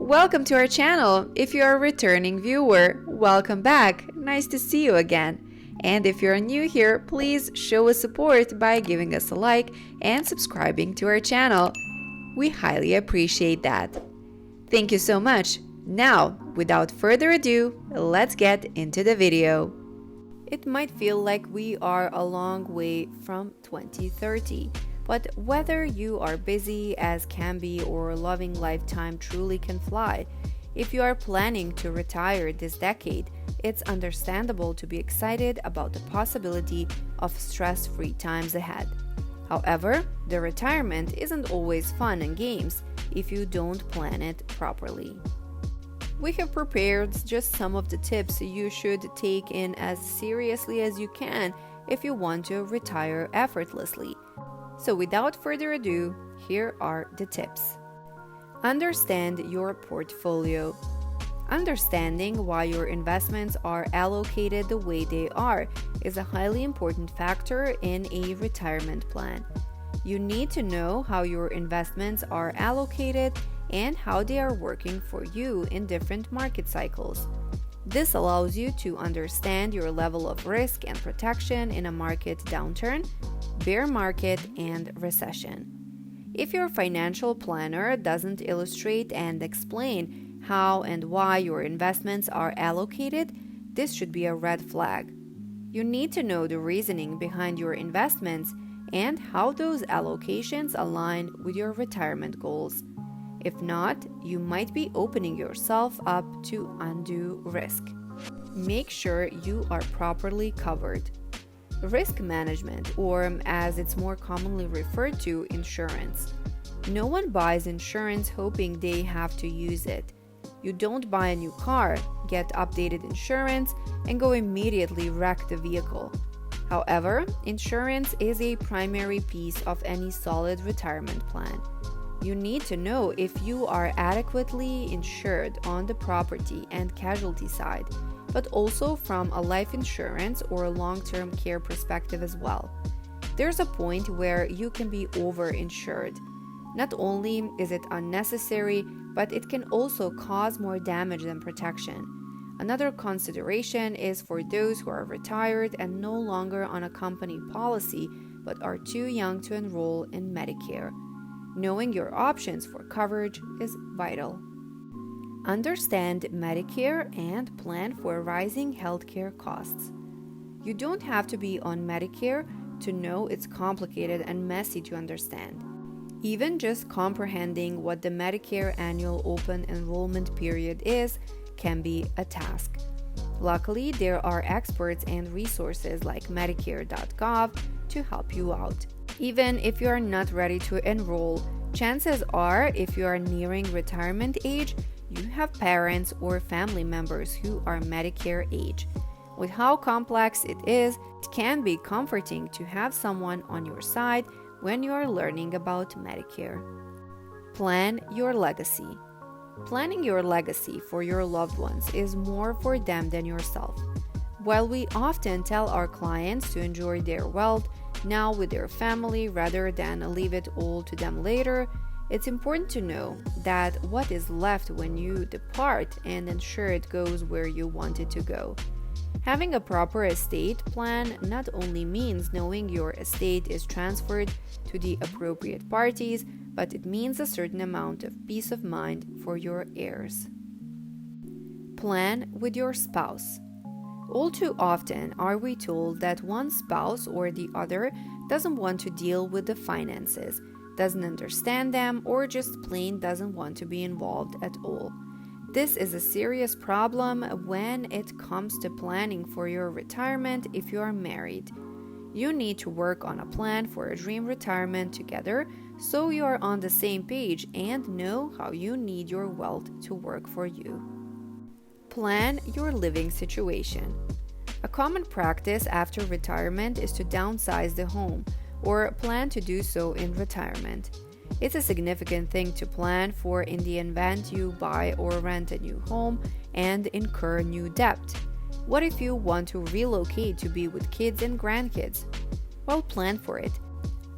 Welcome to our channel. If you're a returning viewer, welcome back. Nice to see you again. And if you're new here, please show us support by giving us a like and subscribing to our channel. We highly appreciate that. Thank you so much. Now, without further ado, let's get into the video. It might feel like we are a long way from 2030. But whether you are busy as can be or loving lifetime truly can fly, if you are planning to retire this decade, it's understandable to be excited about the possibility of stress-free times ahead. However, the retirement isn't always fun and games if you don't plan it properly. We have prepared just some of the tips you should take in as seriously as you can if you want to retire effortlessly. So without further ado, here are the tips. Understand your portfolio. Understanding why your investments are allocated the way they are is a highly important factor in a retirement plan. You need to know how your investments are allocated and how they are working for you in different market cycles. This allows you to understand your level of risk and protection in a market downturn, bear market, and recession. If your financial planner doesn't illustrate and explain how and why your investments are allocated, this should be a red flag. You need to know the reasoning behind your investments and how those allocations align with your retirement goals. If not, you might be opening yourself up to undue risk. Make sure you are properly covered. Risk management, or as it's more commonly referred to, insurance. No one buys insurance hoping they have to use it. You don't buy a new car, get updated insurance, and go immediately wreck the vehicle. However, insurance is a primary piece of any solid retirement plan. You need to know if you are adequately insured on the property and casualty side, but also from a life insurance or long-term care perspective as well. There's a point where you can be over-insured. Not only is it unnecessary, but it can also cause more damage than protection. Another consideration is for those who are retired and no longer on a company policy but are too young to enroll in Medicare. Knowing your options for coverage is vital. Understand Medicare and plan for rising healthcare costs. You don't have to be on Medicare to know it's complicated and messy to understand. Even just comprehending what the Medicare annual open enrollment period is can be a task. Luckily, there are experts and resources like Medicare.gov to help you out. Even if you are not ready to enroll, chances are if you are nearing retirement age, you have parents or family members who are Medicare age. With how complex it is, it can be comforting to have someone on your side when you are learning about Medicare. Plan your legacy. Planning your legacy for your loved ones is more for them than yourself. While we often tell our clients to enjoy their wealth now with their family rather than leave it all to them later, it's important to know that what is left when you depart and ensure it goes where you want it to go. Having a proper estate plan not only means knowing your estate is transferred to the appropriate parties, but it means a certain amount of peace of mind for your heirs. Plan with your spouse. All too often are we told that one spouse or the other doesn't want to deal with the finances, doesn't understand them, or just plain doesn't want to be involved at all. This is a serious problem when it comes to planning for your retirement if you are married. You need to work on a plan for a dream retirement together so you are on the same page and know how you need your wealth to work for you. Plan your living situation. A common practice after retirement is to downsize the home or plan to do so in retirement. It's a significant thing to plan for in the event you buy or rent a new home and incur new debt. What if you want to relocate to be with kids and grandkids? Well, plan for it.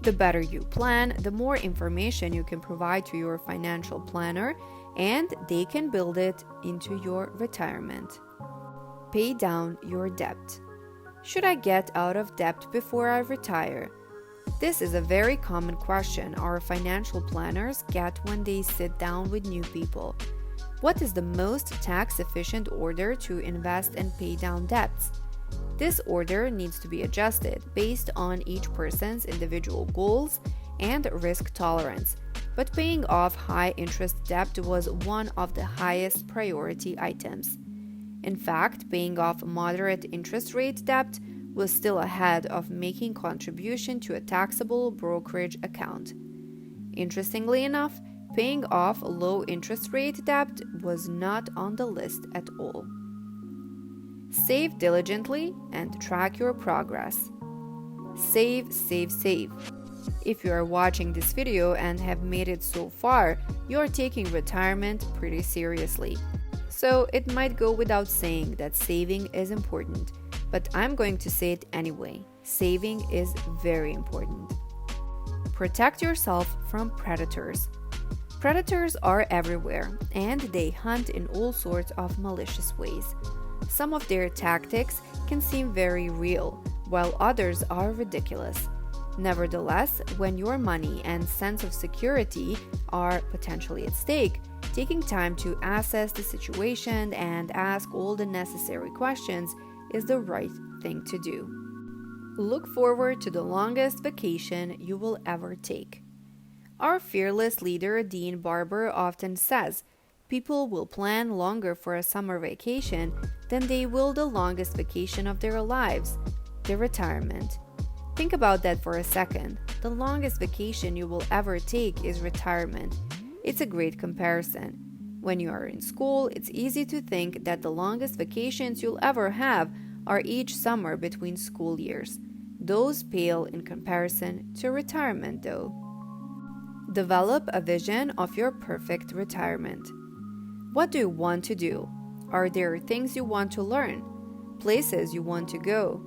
The better you plan, the more information you can provide to your financial planner and they can build it into your retirement. Pay down your debt. Should I get out of debt before I retire? This is a very common question our financial planners get when they sit down with new people. What is the most tax-efficient order to invest and pay down debts? This order needs to be adjusted based on each person's individual goals and risk tolerance, but paying off high-interest debt was one of the highest priority items. In fact, paying off moderate interest rate debt was still ahead of making contribution to a taxable brokerage account. Interestingly enough, paying off low interest rate debt was not on the list at all. Save diligently and track your progress. Save, save, save. If you are watching this video and have made it so far, you are taking retirement pretty seriously. So it might go without saying that saving is important, but I'm going to say it anyway. Saving is very important. Protect yourself from predators. Predators are everywhere, and they hunt in all sorts of malicious ways. Some of their tactics can seem very real, while others are ridiculous. Nevertheless, when your money and sense of security are potentially at stake, taking time to assess the situation and ask all the necessary questions is the right thing to do. Look forward to the longest vacation you will ever take. Our fearless leader, Dean Barber, often says, people will plan longer for a summer vacation than they will the longest vacation of their lives, their retirement. Think about that for a second. The longest vacation you will ever take is retirement. It's a great comparison. When you are in school, it's easy to think that the longest vacations you'll ever have are each summer between school years. Those pale in comparison to retirement, though. Develop a vision of your perfect retirement. What do you want to do? Are there things you want to learn? Places you want to go?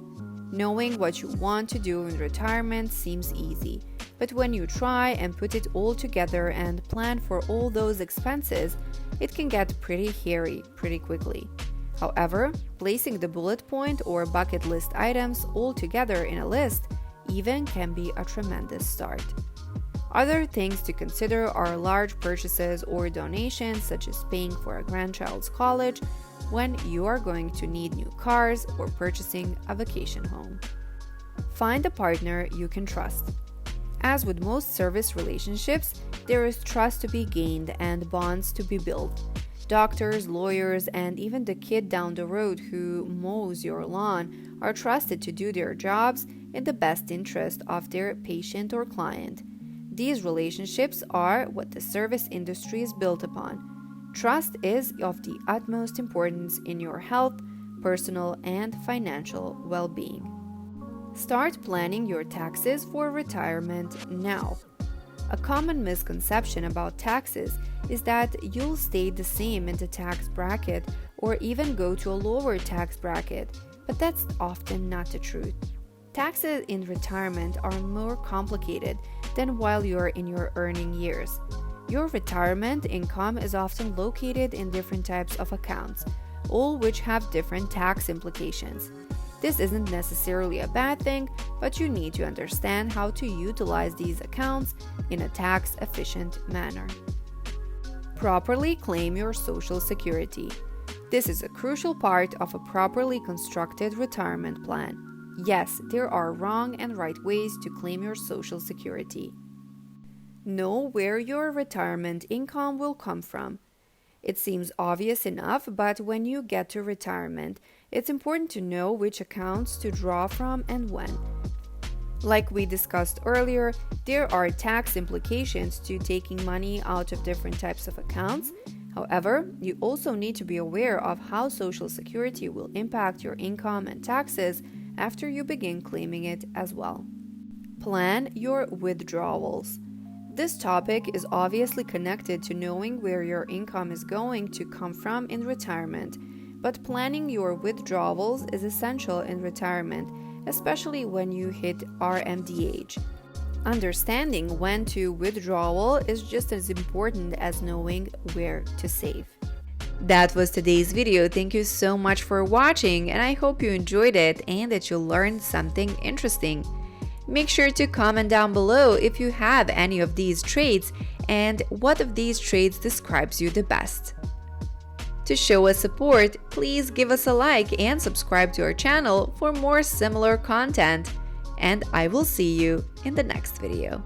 Knowing what you want to do in retirement seems easy, but when you try and put it all together and plan for all those expenses, it can get pretty hairy pretty quickly. However, placing the bullet point or bucket list items all together in a list even can be a tremendous start. Other things to consider are large purchases or donations, such as paying for a grandchild's college, when you are going to need new cars or purchasing a vacation home. Find a partner you can trust. As with most service relationships, there is trust to be gained and bonds to be built. Doctors, lawyers, and even the kid down the road who mows your lawn are trusted to do their jobs in the best interest of their patient or client. These relationships are what the service industry is built upon. Trust is of the utmost importance in your health, personal, and financial well-being. Start planning your taxes for retirement now. A common misconception about taxes is that you'll stay the same in the tax bracket or even go to a lower tax bracket, but that's often not the truth. Taxes in retirement are more complicated than while you're in your earning years. Your retirement income is often located in different types of accounts, all which have different tax implications. This isn't necessarily a bad thing, but you need to understand how to utilize these accounts in a tax-efficient manner. Properly claim your Social Security. This is a crucial part of a properly constructed retirement plan. Yes, there are wrong and right ways to claim your Social Security. Know where your retirement income will come from. It seems obvious enough, but when you get to retirement, it's important to know which accounts to draw from and when. Like we discussed earlier, there are tax implications to taking money out of different types of accounts. However, you also need to be aware of how Social Security will impact your income and taxes after you begin claiming it as well. Plan your withdrawals. This topic is obviously connected to knowing where your income is going to come from in retirement, but planning your withdrawals is essential in retirement, especially when you hit RMD age. Understanding when to withdrawal is just as important as knowing where to save. That was today's video. Thank you so much for watching, and I hope you enjoyed it and that you learned something interesting. Make sure to comment down below if you have any of these traits and what of these traits describes you the best. To show us support, please give us a like and subscribe to our channel for more similar content. And I will see you in the next video.